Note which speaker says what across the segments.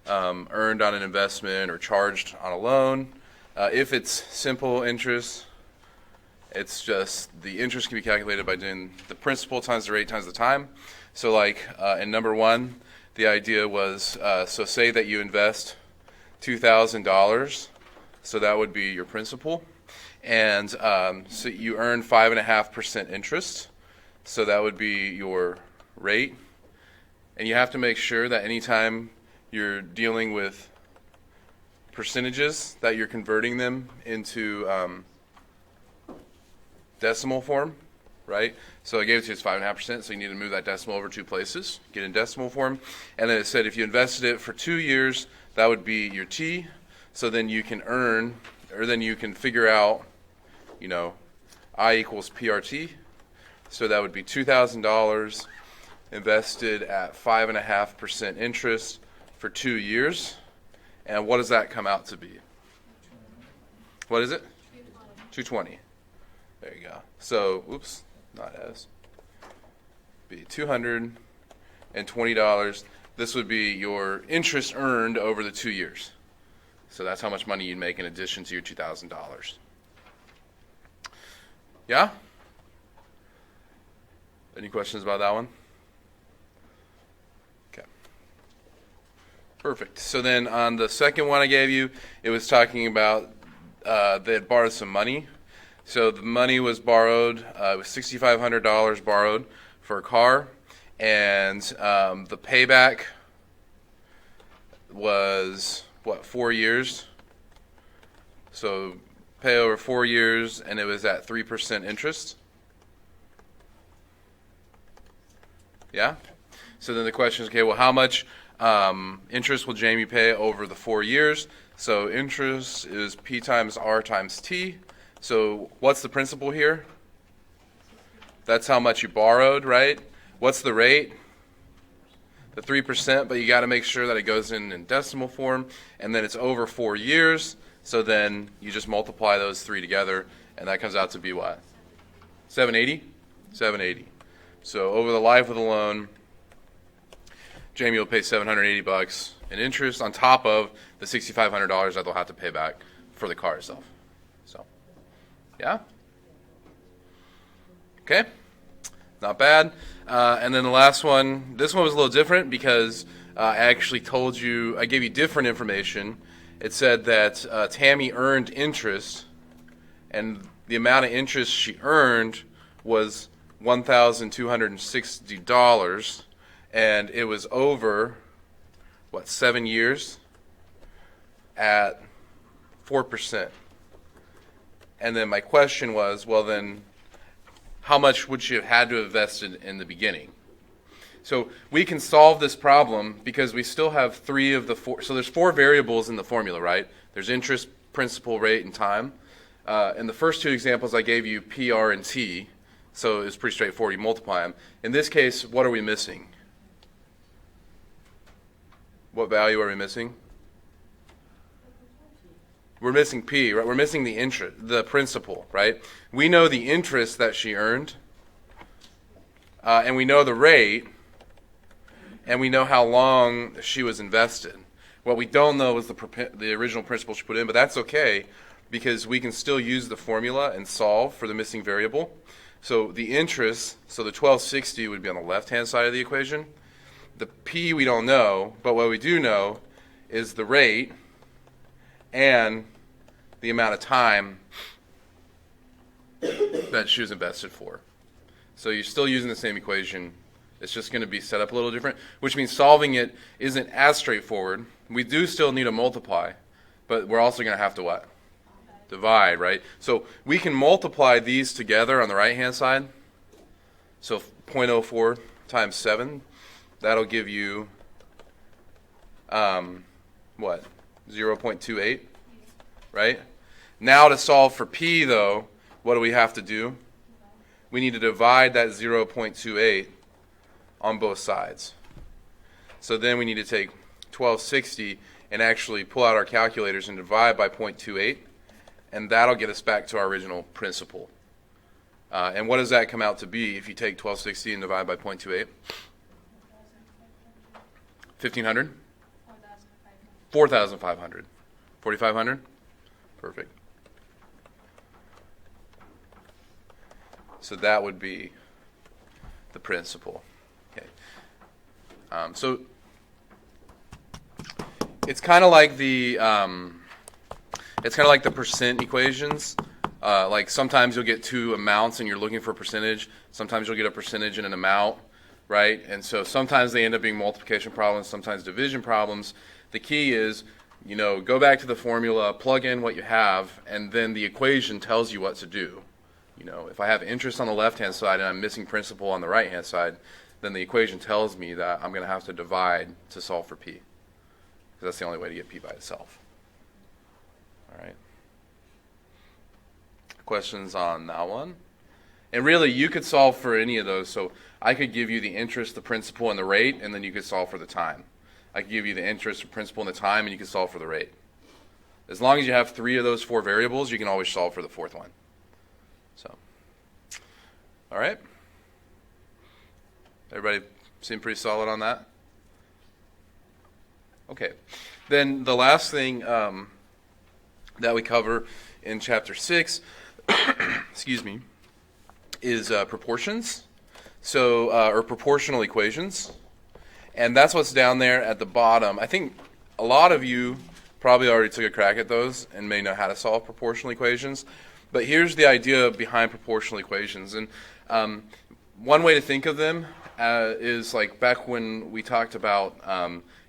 Speaker 1: earned on an investment or charged on a loan. If it's simple interest, it's just the interest can be calculated by doing the principal times the rate times the time. So like in number one, the idea was, so say that you invest $2,000, so that would be your principal. And so you earn 5.5% interest, so that would be your rate. And you have to make sure that anytime you're dealing with percentages that you're converting them into decimal form, right? So I gave it to you as 5.5%, so you need to move that decimal over two places, get in decimal form. And then it said if you invested it for 2 years, that would be your T. So then you can earn, or then you can figure out, you know, I equals PRT. So that would be $2,000 invested at 5.5% interest for 2 years. And what does that come out to be? What is it? 220. There you go. So, oops, not as. Be $220. This would be your interest earned over the 2 years. So that's how much money you'd make in addition to your $2,000. Yeah? Any questions about that one? Okay. Perfect. So then on the second one I gave you, it was talking about they had borrowed some money. So the money was borrowed, it was $6,500 borrowed for a car, and the payback was, 4 years? So pay over 4 years, and it was at 3% interest. Yeah? So then the question is, okay, well, how much interest will Jamie pay over the 4 years? So interest is P times R times T. So what's the principal here? That's how much you borrowed, right? What's the rate? The 3%, but you got to make sure that it goes in decimal form, and then it's over 4 years. So then you just multiply those three together, and that comes out to be what? 780? 780. So over the life of the loan, Jamie will pay $780 in interest on top of the $6,500 that they'll have to pay back for the car itself. So, yeah? Okay. Not bad. And then the last one, this one was a little different because I actually told you, I gave you different information. It said that Tammy earned interest, and the amount of interest she earned was $1,260, and it was over, 7 years at 4%. And then my question was, well then, how much would she have had to have invested in the beginning? So we can solve this problem because we still have 3 of the 4. So there's 4 variables in the formula, right? There's interest, principal, rate, and time. In the first 2 examples, I gave you P, R, and T. So it's pretty straightforward. You multiply them. In this case, what are we missing? What value are we missing? We're missing P, right? We're missing the interest, the principal, right? We know the interest that she earned, and we know the rate, and we know how long she was invested. What we don't know is the original principal she put in, but that's okay because we can still use the formula and solve for the missing variable. So the interest, so the 1260 would be on the left-hand side of the equation. The P we don't know, but what we do know is the rate and the amount of time that she was invested for. So you're still using the same equation. It's just going to be set up a little different, which means solving it isn't as straightforward. We do still need to multiply, but we're also going to have to what? Divide, right? So we can multiply these together on the right-hand side. So 0.04 times 7, that'll give you, what? 0.28, right? Now to solve for P, though, what do we have to do? We need to divide that 0.28 on both sides. So then we need to take 1260 and actually pull out our calculators and divide by 0.28, and that'll get us back to our original principal. And what does that come out to be if you take 1260 and divide by 0.28? 1,500? 4,500. 4,500? Perfect. So that would be the principal. Okay. So it's kind of like the percent equations. Like sometimes you'll get two amounts and you're looking for a percentage. Sometimes you'll get a percentage and an amount, right? And so sometimes they end up being multiplication problems, sometimes division problems. The key is, go back to the formula, plug in what you have, and then the equation tells you what to do. If I have interest on the left-hand side and I'm missing principal on the right-hand side, then the equation tells me that I'm going to have to divide to solve for p. Because that's the only way to get p by itself. All right. Questions on that one? And really, you could solve for any of those. So I could give you the interest, the principal, and the rate, and then you could solve for the time. I could give you the interest, the principal, and the time, and you could solve for the rate. As long as you have 3 of those 4 variables, you can always solve for the 4th one. So, all right. Everybody seem pretty solid on that? Okay. Then the last thing that we cover in Chapter 6, excuse me, is proportions, or proportional equations. And that's what's down there at the bottom. I think a lot of you probably already took a crack at those and may know how to solve proportional equations. But here's the idea behind proportional equations. And one way to think of them is like back when we talked about,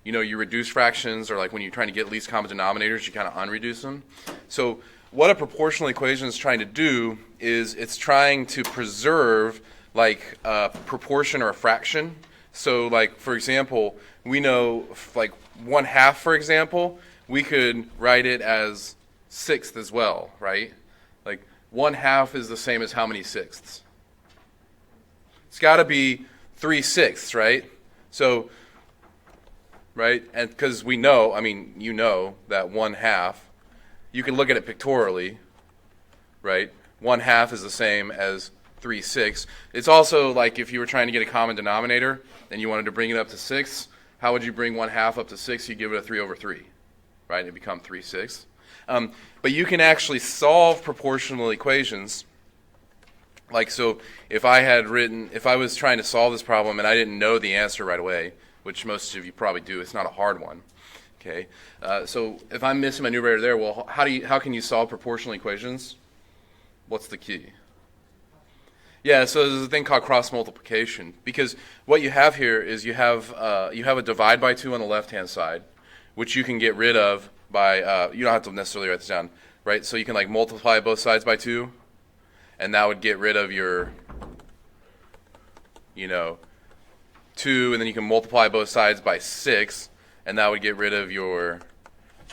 Speaker 1: you reduce fractions, or like when you're trying to get least common denominators, you kind of unreduce them. So what a proportional equation is trying to do is it's trying to preserve like a proportion or a fraction. So like, for example, we know like 1/2, for example, we could write it as 1/6 as well, right? Like 1/2 is the same as how many sixths? It's got to be 3/6, right? So, right, and because we know, that 1/2, you can look at it pictorially, right? 1/2 is the same as 3/6. It's also like if you were trying to get a common denominator and you wanted to bring it up to 6, how would you bring 1/2 up to 6? You give it a 3/3, right? And it becomes 3/6. But you can actually solve proportional equations. Like, so if I was trying to solve this problem and I didn't know the answer right away, which most of you probably do, it's not a hard one. Okay, so if I'm missing my numerator there, well, how can you solve proportional equations? What's the key? Yeah, so there's a thing called cross multiplication, because what you have here is you have a divide by 2 on the left-hand side, which you can get rid of by you don't have to necessarily write this down, right? So you can like multiply both sides by 2, and that would get rid of your 2, and then you can multiply both sides by 6, and that would get rid of your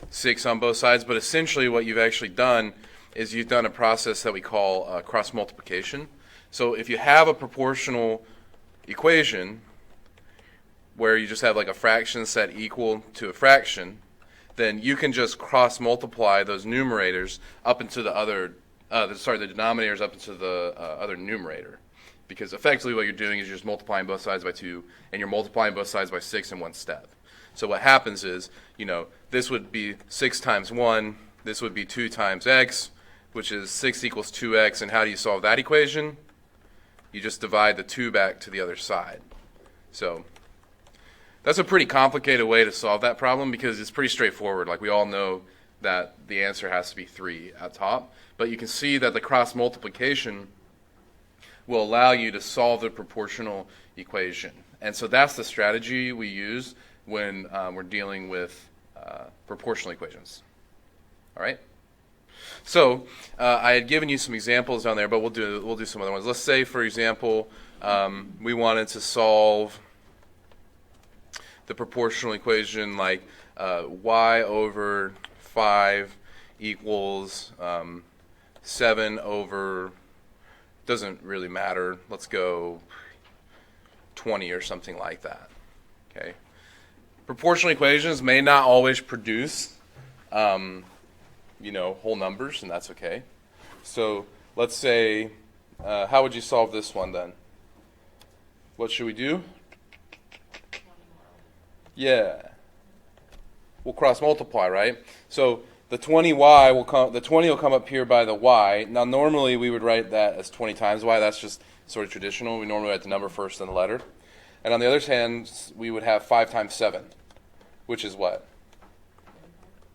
Speaker 1: 6 on both sides. But essentially what you've actually done is you've done a process that we call cross multiplication. So if you have a proportional equation where you just have like a fraction set equal to a fraction, then you can just cross multiply those numerators up into the denominators up into the other numerator. Because effectively what you're doing is you're just multiplying both sides by 2, and you're multiplying both sides by 6 in one step. So what happens is, this would be 6 times 1, this would be 2 times x, which is 6 equals 2x, and how do you solve that equation? You just divide the 2 back to the other side. So that's a pretty complicated way to solve that problem because it's pretty straightforward. Like we all know that the answer has to be 3 at top. But you can see that the cross multiplication will allow you to solve the proportional equation. And so that's the strategy we use when we're dealing with proportional equations. All right? So I had given you some examples down there, but we'll do some other ones. Let's say, for example, we wanted to solve the proportional equation like y over 5 equals 7 over, doesn't really matter, let's go 20 or something like that. Okay. Proportional equations may not always produce whole numbers, and that's okay. So let's say, how would you solve this one then? What should we do? Yeah. will cross multiply, right? So the 20y will come. The 20 will come up here by the y. Now normally we would write that as 20 times y. That's just sort of traditional. We normally write the number first and the letter. And on the other hand, we would have 5 times 7, which is what?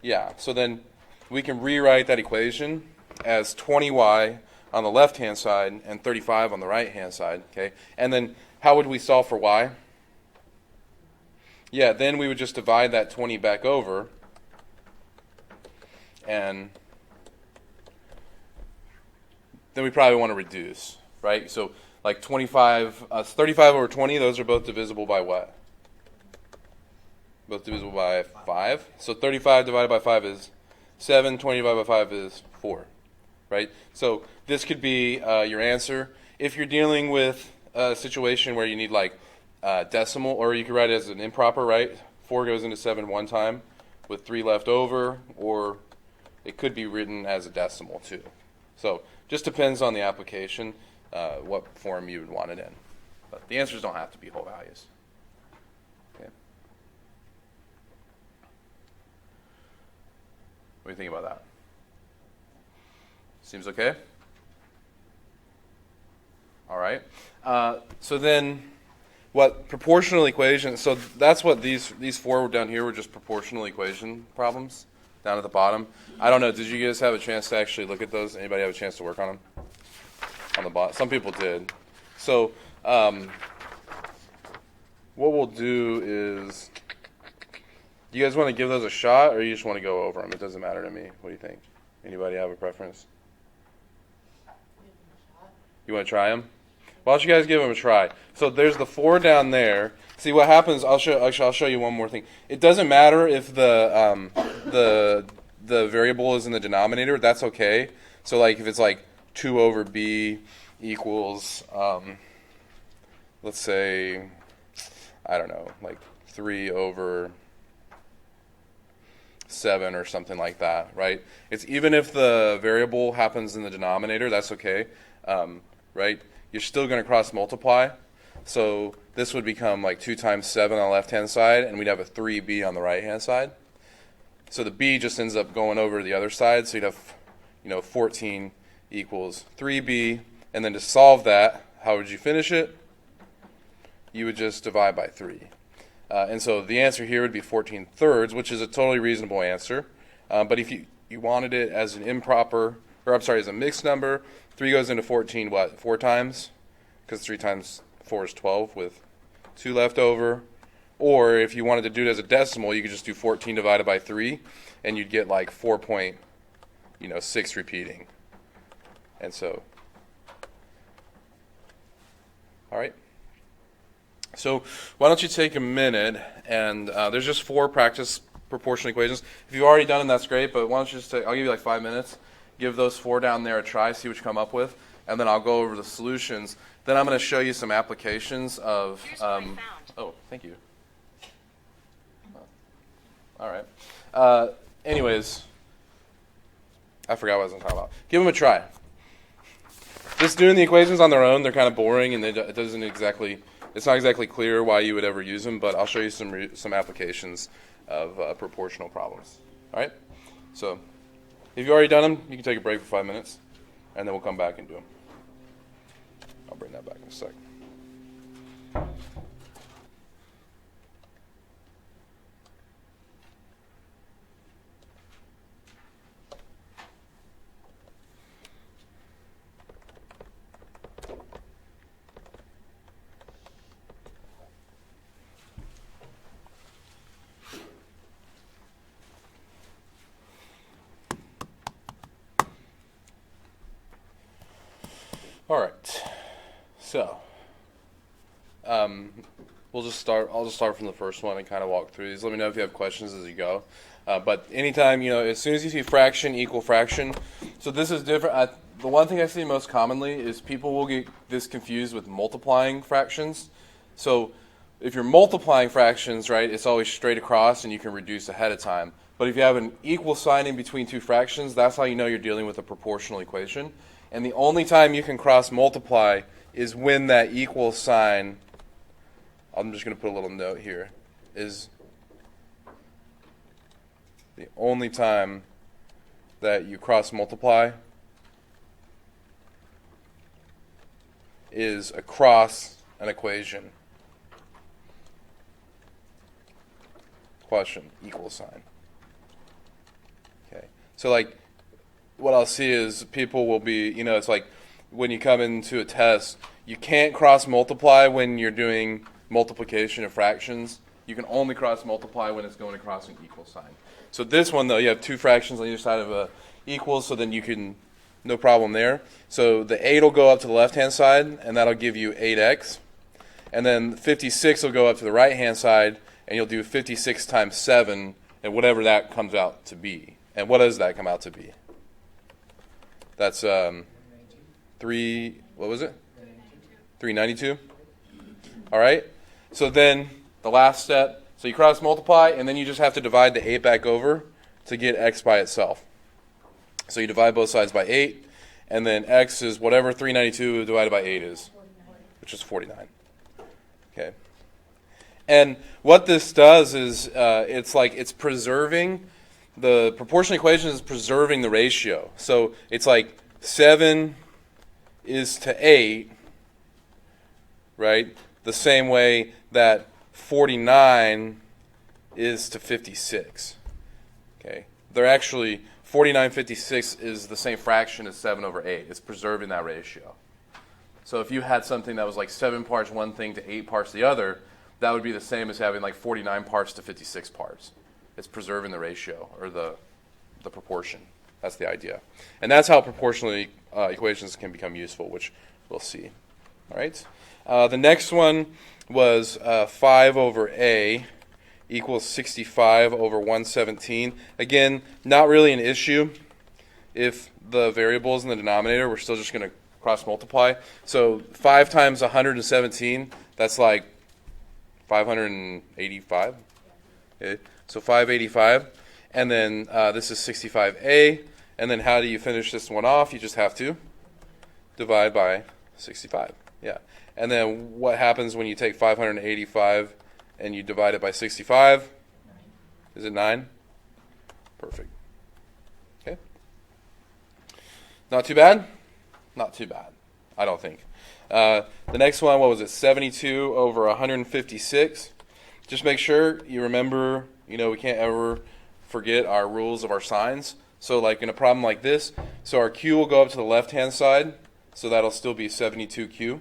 Speaker 1: Yeah. So then we can rewrite that equation as 20y on the left-hand side and 35 on the right-hand side. Okay. And then how would we solve for y? Yeah, then we would just divide that 20 back over, and then we probably want to reduce, right? So like 35 over 20, those are both divisible by what? Both divisible by 5. So 35 divided by 5 is 7, 20 divided by 5 is 4, right? So this could be your answer. If you're dealing with a situation where you need like decimal, or you could write it as an improper, right? 4 goes into 7 one time with 3 left over, or it could be written as a decimal too. So just depends on the application, what form you would want it in. But the answers don't have to be whole values. Okay. What do you think about that? Seems okay? All right. So then what proportional equations, so that's what these 4 down here were, just proportional equation problems down at the bottom. I don't know, did you guys have a chance to actually look at those? Anybody have a chance to work on them? On the bottom? Some people did. So what we'll do is, do you guys want to give those a shot, or you just want to go over them? It doesn't matter to me. What do you think? Anybody have a preference? You want to try them? Why don't you guys give them a try? So there's the 4 down there. See what happens. I'll show you one more thing. It doesn't matter if the variable is in the denominator. That's okay. So like if it's like 2 over b equals, let's say, I don't know, like 3 over 7 or something like that, right? It's even if the variable happens in the denominator, that's okay, right? You're still going to cross multiply. So this would become like 2 times 7 on the left-hand side, and we'd have a 3b on the right-hand side. So the b just ends up going over to the other side. So you'd have, 14 equals 3b. And then to solve that, how would you finish it? You would just divide by 3. And so the answer here would be 14 thirds, which is a totally reasonable answer. But if you wanted it as an improper, or I'm sorry, as a mixed number, 3 goes into 14, what, 4 times? Because 3 times 4 is 12 with 2 left over. Or if you wanted to do it as a decimal, you could just do 14 divided by 3, and you'd get like 4.6 repeating. And so, all right. So why don't you take a minute, and there's just 4 practice proportional equations. If you've already done them, that's great, but why don't you just I'll give you like 5 minutes. Give those 4 down there a try, see what you come up with, and then I'll go over the solutions. Then I'm going to show you some applications of. Oh, thank you. All right. Anyways, I forgot what I was going to talk about. Give them a try. Just doing the equations on their own, they're kind of boring, and it's not exactly clear why you would ever use them. But I'll show you some applications of proportional problems. All right. So, if you've already done them, you can take a break for 5 minutes, and then we'll come back and do them. I'll bring that back in a sec. All right, so I'll just start from the first one and kind of walk through these. Let me know if you have questions as you go. But anytime, as soon as you see fraction, equal fraction, so this is different. The one thing I see most commonly is people will get this confused with multiplying fractions. So if you're multiplying fractions, right, it's always straight across and you can reduce ahead of time. But if you have an equal sign in between 2 fractions, that's how you know you're dealing with a proportional equation. And the only time you can cross multiply is when that equal sign, I'm just going to put a little note here, is The only time that you cross multiply is across an equation. Question, equal sign. Okay. So like what I'll see is people will be, it's like when you come into a test, you can't cross multiply when you're doing multiplication of fractions. You can only cross multiply when it's going across an equal sign. So this one though, you have two fractions on either side of a equal, so then you can, no problem there. So the 8 will go up to the left-hand side, and that'll give you 8x. And then 56 will go up to the right-hand side, and you'll do 56 times 7, and whatever that comes out to be. And what does that come out to be? That's 392? All right. So then the last step, so you cross multiply, and then you just have to divide the 8 back over to get x by itself. So you divide both sides by 8, and then x is whatever 392 divided by 8 is, which is 49. Okay. And what this does is it's preserving, the proportional equation is preserving the ratio. So it's like 7 is to 8, right? The same way that 49 is to 56. Okay. They're actually, 49/56 is the same fraction as 7 over 8. It's preserving that ratio. So if you had something that was like 7 parts one thing to 8 parts the other, that would be the same as having like 49 parts to 56 parts. It's preserving the ratio, or the proportion. That's the idea. And that's how proportional equations can become useful, which we'll see. All right. The next one was 5 over a equals 65 over 117. Again, not really an issue if the variables in the denominator, we're still just going to cross multiply. So 5 times 117, that's like 585. Okay. So 585. And then this is 65a. And then how do you finish this one off? You just have to divide by 65. Yeah. And then what happens when you take 585 and you divide it by 65? 9. Is it 9? Perfect. Okay. Not too bad? Not too bad, I don't think. The next one, what was it? 72 over 156. Just make sure you remember, we can't ever forget our rules of our signs. So like in a problem like this, so our q will go up to the left-hand side, so that'll still be 72q.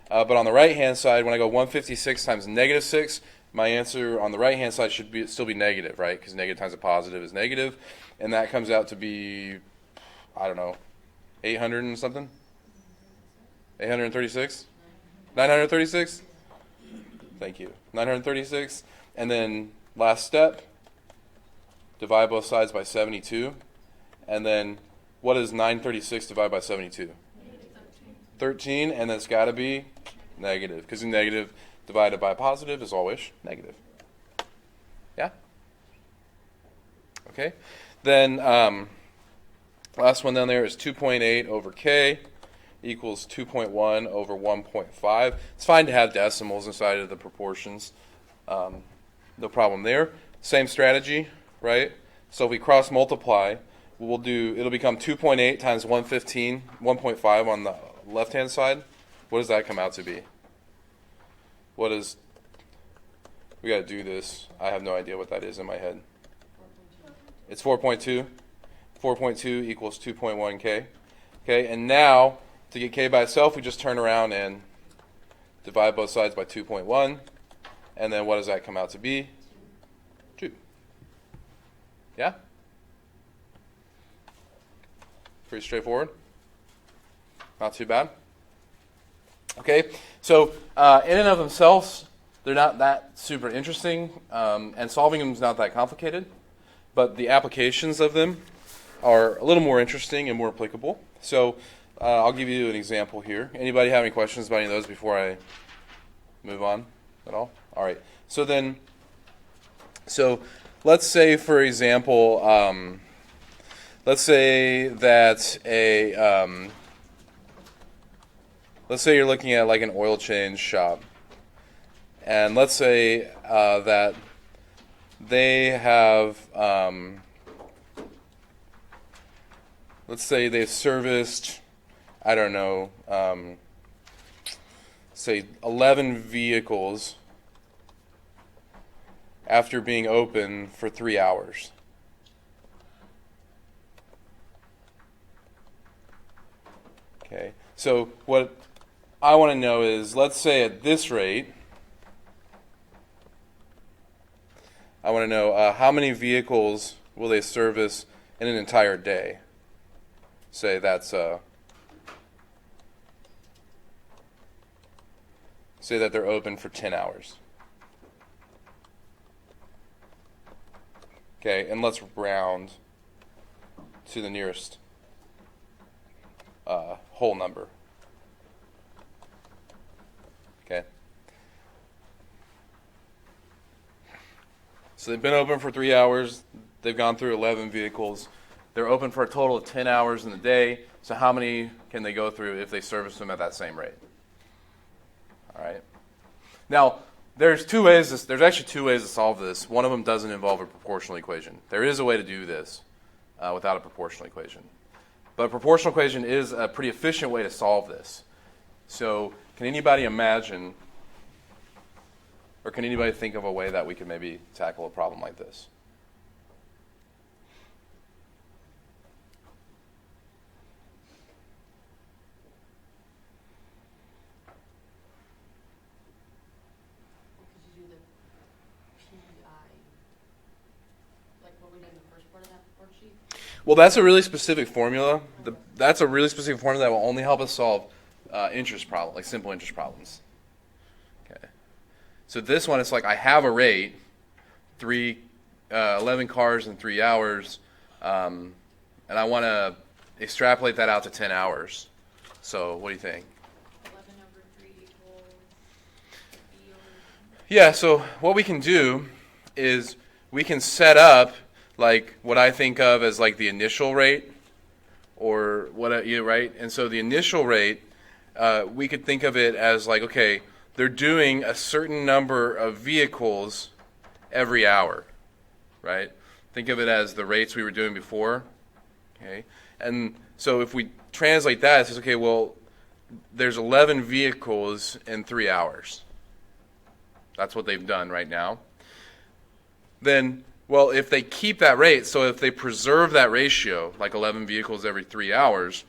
Speaker 1: But on the right-hand side, when I go 156 times negative 6, my answer on the right-hand side should still be negative, right? Because negative times a positive is negative. And that comes out to be, I don't know, 800 and something? 836? 936? Thank you. 936. And then last step, divide both sides by 72. And then what is 936 divided by 72? 13, and that's got to be negative, because negative divided by positive is always negative. Yeah? Okay. Then last one down there is 2.8 over k equals 2.1 over 1.5. It's fine to have decimals inside of the proportions. No problem there. Same strategy, right? So if we cross multiply, it'll become 2.8 times 115, 1.5 on the left-hand side. What does that come out to be? We got to do this. I have no idea what that is in my head. It's 4.2. 4.2 equals 2.1k. Okay, and now to get k by itself, we just turn around and divide both sides by 2.1. And then what does that come out to be? 2. Yeah? Pretty straightforward. Not too bad. Okay, so in and of themselves, they're not that super interesting, and solving them is not that complicated, but the applications of them are a little more interesting and more applicable. So I'll give you an example here. Anybody have any questions about any of those before I move on at all? All right. So let's say, for example, let's say that let's say you're looking at like an oil change shop, and let's say that they have, let's say they've serviced, I don't know, say 11 vehicles after being open for 3 hours. Okay, so what I want to know is, let's say at this rate, I want to know how many vehicles will they service in an entire day. Say that's say that they're open for 10 hours. Okay, and let's round to the nearest whole number. Okay. So they've been open for 3 hours. They've gone through 11 vehicles. They're open for a total of 10 hours in the day. So how many can they go through if they service them at that same rate? All right. Now, there's actually two ways to solve this. One of them doesn't involve a proportional equation. There is a way to do this without a proportional equation. But a proportional equation is a pretty efficient way to solve this. So can anybody imagine, or can anybody think of a way that we could maybe tackle a problem like this?
Speaker 2: Could you do the PI, like what we did in the first part of that worksheet?
Speaker 1: Well, that's a really specific formula. That's a really specific formula that will only help us solve interest problems, like simple interest problems. Okay. So this one, it's like I have a rate, 11 cars in 3 hours, and I want to extrapolate that out to 10 hours. So what do you think?
Speaker 2: 11 over 3 equals B over...
Speaker 1: Yeah, so what we can do is we can set up like what I think of as like the initial rate, or what, right? And so the initial rate, we could think of it as like, okay, they're doing a certain number of vehicles every hour, right? Think of it as the rates we were doing before, okay? And so if we translate that, it says, okay, well, there's 11 vehicles in 3 hours. That's what they've done right now. Then, well, if they keep that rate, so if they preserve that ratio, like 11 vehicles every 3 hours,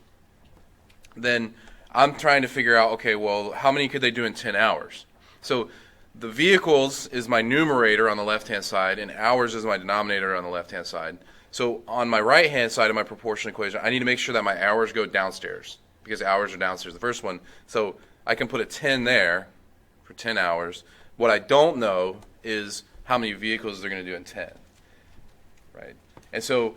Speaker 1: then I'm trying to figure out, okay, well, how many could they do in 10 hours? So the vehicles is my numerator on the left-hand side, and hours is my denominator on the left-hand side. So on my right-hand side of my proportional equation, I need to make sure that my hours go downstairs, because hours are downstairs, the first one. So I can put a 10 there for 10 hours. What I don't know is how many vehicles they're going to do in 10. Right? And so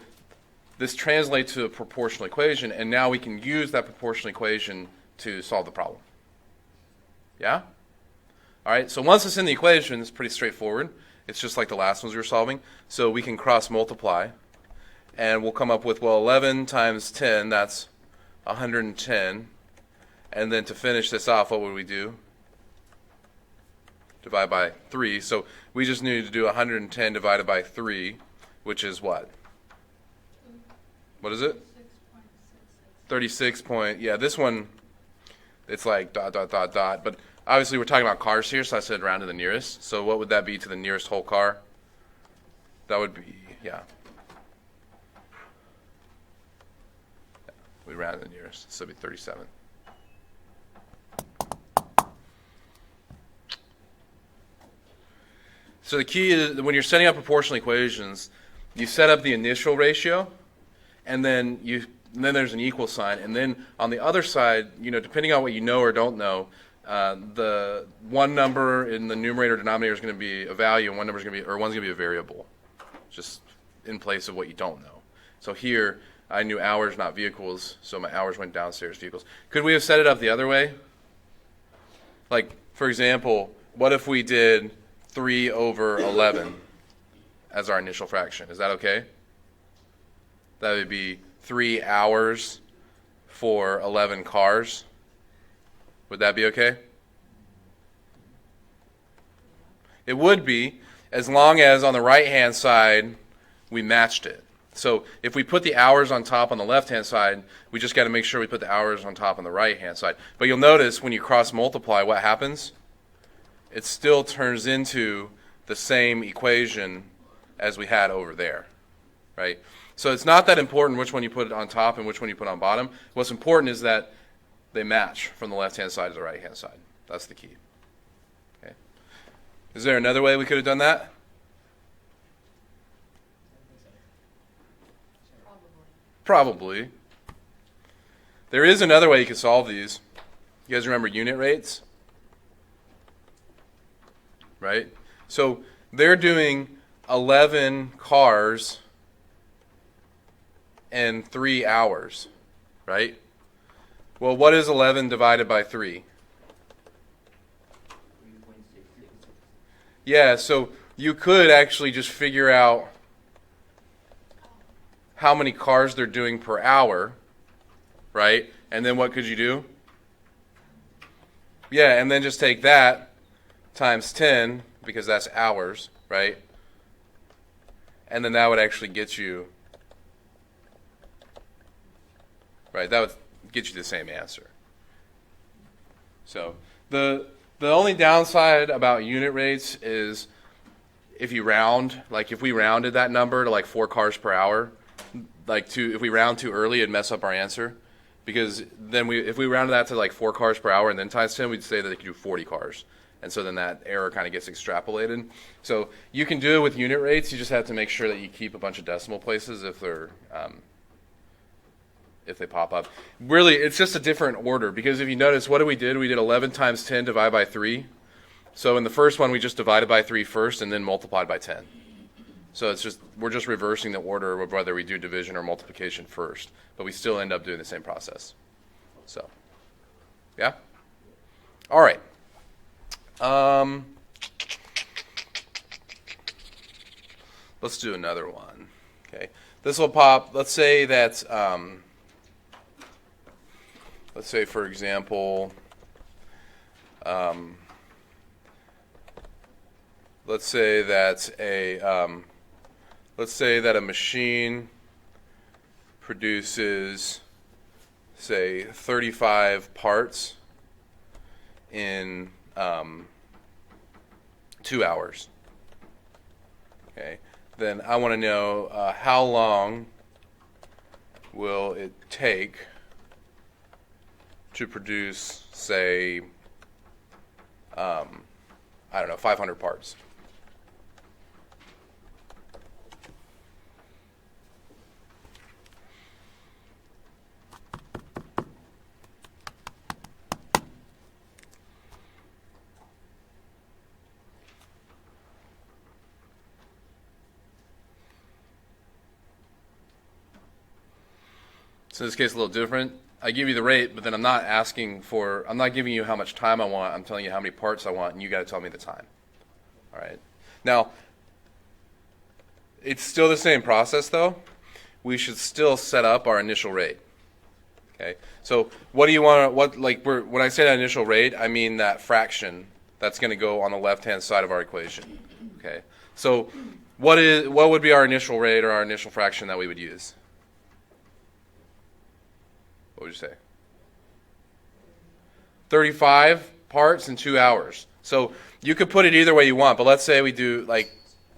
Speaker 1: this translates to a proportional equation, and now we can use that proportional equation to solve the problem. Yeah? All right, so once it's in the equation, it's pretty straightforward. It's just like the last ones we were solving. So we can cross multiply, and we'll come up with, well, 11 times 10, that's 110. And then to finish this off, what would we do? Divide by 3. So we just need to do 110 divided by 3, which is what? What is it? 36 point. Yeah, this one, it's like ... But obviously we're talking about cars here, so I said round to the nearest. So what would that be to the nearest whole car? That would be, yeah. We round to the nearest, so it would be 37. So the key is when you're setting up proportional equations, you set up the initial ratio, and then there's an equal sign, and then on the other side, depending on what you know or don't know, the one number in the numerator denominator is going to be a value, and one's going to be a variable, just in place of what you don't know. So here, I knew hours, not vehicles, so my hours went downstairs, vehicles. Could we have set it up the other way? Like, for example, what if we did 3 over 11 as our initial fraction? Is that okay? That would be 3 hours for 11 cars. Would that be okay? It would be as long as on the right-hand side we matched it. So if we put the hours on top on the left-hand side, we just got to make sure we put the hours on top on the right-hand side. But you'll notice when you cross-multiply, what happens? It still turns into the same equation as we had over there, right? So it's not that important which one you put on top and which one you put on bottom. What's important is that they match from the left-hand side to the right-hand side. That's the key. Okay. Is there another way we could have done that? Probably. There is another way you could solve these. You guys remember unit rates? Right? So they're doing 11 cars in 3 hours, right? Well, what is 11 divided by 3?
Speaker 3: 3.66.
Speaker 1: Yeah, so you could actually just figure out how many cars they're doing per hour, right? And then what could you do? Yeah, and then just take that times 10, because that's hours, right? And then that would actually get you, right, that would get you the same answer. So the only downside about unit rates is if you round, like if we rounded that number to like 4 cars per hour, if we round too early, it'd mess up our answer. Because then if we rounded that to like 4 cars per hour and then times 10, we'd say that they could do 40 cars. And so then that error kind of gets extrapolated. So you can do it with unit rates. You just have to make sure that you keep a bunch of decimal places if they pop up. Really, it's just a different order. Because if you notice, what did? We did 11 times 10 divided by 3. So in the first one, we just divided by 3 first and then multiplied by 10. So we're just reversing the order of whether we do division or multiplication first. But we still end up doing the same process. So, yeah? All right. Let's do another one. Okay. This will pop, let's say that, let's say, for example, let's say that a machine produces, say, 35 parts in 2 hours. Okay. Then I want to know how long will it take to produce, say, I don't know, 500 parts. So in this case, a little different. I give you the rate, but then I'm not giving you how much time I want. I'm telling you how many parts I want, and you got to tell me the time. All right. Now, it's still the same process, though. We should still set up our initial rate. Okay. So what do you want? When I say that initial rate, I mean that fraction that's going to go on the left-hand side of our equation. Okay. So what would be our initial rate or our initial fraction that we would use? What would you say? 35 parts in 2 hours. So you could put it either way you want, but let's say we do,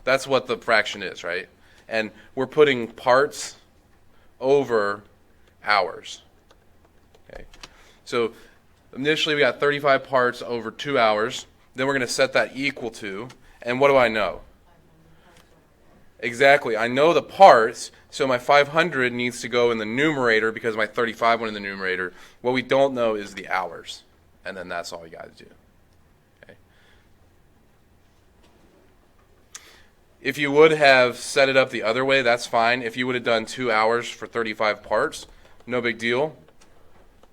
Speaker 1: that's what the fraction is, right? And we're putting parts over hours. Okay. So initially we got 35 parts over 2 hours. Then we're going to set that equal to, and what do I know? Exactly. I know the parts, so my 500 needs to go in the numerator because my 35 went in the numerator. What we don't know is the hours, and then that's all you got to do. Okay. If you would have set it up the other way, that's fine. If you would have done 2 hours for 35 parts, no big deal.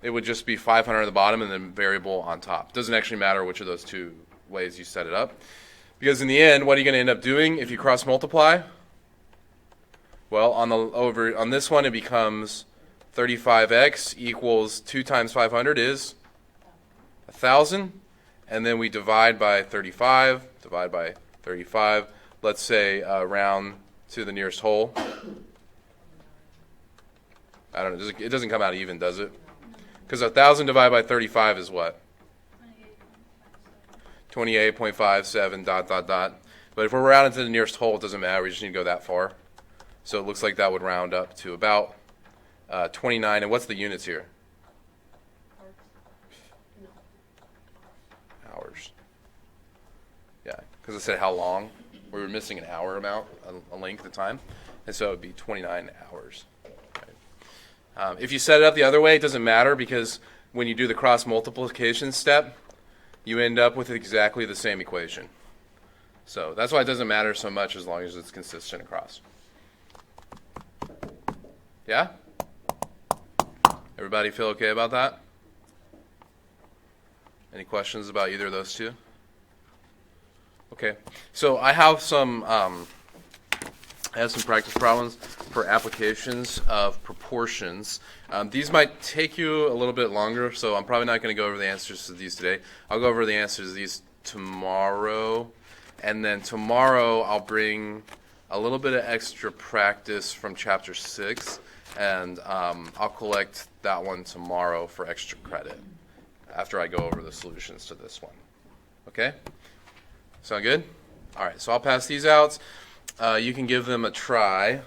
Speaker 1: It would just be 500 at the bottom and then variable on top. Doesn't actually matter which of those two ways you set it up. Because in the end, what are you going to end up doing if you cross multiply? Well, on this one, it becomes 35x equals 2 times 500 is 1,000. And then we divide by 35, divide by 35, let's say round to the nearest whole. I don't know. It doesn't come out even, does it? Because 1,000 divided by 35 is what? 28.57 dot dot dot. But if we're rounding to the nearest whole, it doesn't matter. We just need to go that far. So it looks like that would round up to about 29. And what's the units here? Hours. Yeah, because I said how long. We were missing an hour amount, a length of time. And so it would be 29 hours. Okay. If you set it up the other way, it doesn't matter because when you do the cross multiplication step, you end up with exactly the same equation. So that's why it doesn't matter so much as long as it's consistent across. Yeah? Everybody feel okay about that? Any questions about either of those two? Okay. So I have some practice problems for applications of proportions. These might take you a little bit longer, so I'm probably not going to go over the answers to these today. I'll go over the answers to these tomorrow. And then tomorrow I'll bring a little bit of extra practice from Chapter 6, and I'll collect that one tomorrow for extra credit after I go over the solutions to this one. Okay? Sound good? All right, so I'll pass these out. You can give them a try.